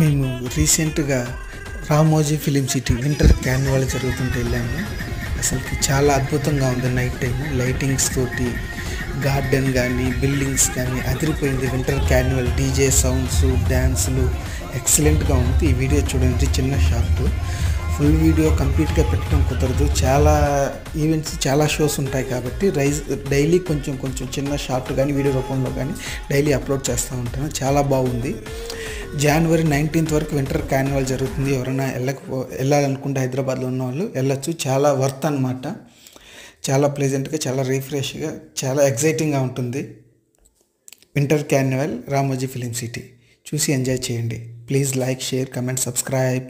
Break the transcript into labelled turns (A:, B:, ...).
A: మేము రీసెంట్గా Ramoji film city winter క్యాన్వాల్ జరుగుతుంటే వెళ్ళాము. అసలుకి చాలా అద్భుతంగా ఉంది. నైట్ టైం లైటింగ్స్ తోటి గార్డెన్ కానీ బిల్డింగ్స్ కానీ అదిరిపోయింది. వింటర్ క్యాన్వాల్ డీజే సౌండ్స్ డ్యాన్సులు ఎక్సలెంట్గా ఉంది. ఈ వీడియో చూడండి, చిన్న షార్ట్. ఫుల్ వీడియో కంప్లీట్గా పెట్టడం కుదరదు. చాలా ఈవెంట్స్, చాలా షోస్ ఉంటాయి కాబట్టి డైలీ కొంచెం చిన్న షార్ట్ కానీ వీడియో రూపంలో కానీ డైలీ అప్లోడ్ చేస్తూ ఉంటాను. చాలా బాగుంది. జనవరి 19th వరకు వింటర్ క్యాన్వాల్ జరుగుతుంది. ఎవరైనా వెళ్ళాలనుకుంటే హైదరాబాద్లో ఉన్న వాళ్ళు వెళ్ళొచ్చు. చాలా వర్త్ అనమాట. చాలా ప్లెజెంట్గా, చాలా రిఫ్రెష్గా, చాలా ఎగ్జైటింగ్గా ఉంటుంది. వింటర్ క్యాన్వాల్ రామోజీ ఫిలిం సిటీ చూసి ఎంజాయ్ చేయండి. Please like, share, comment, subscribe.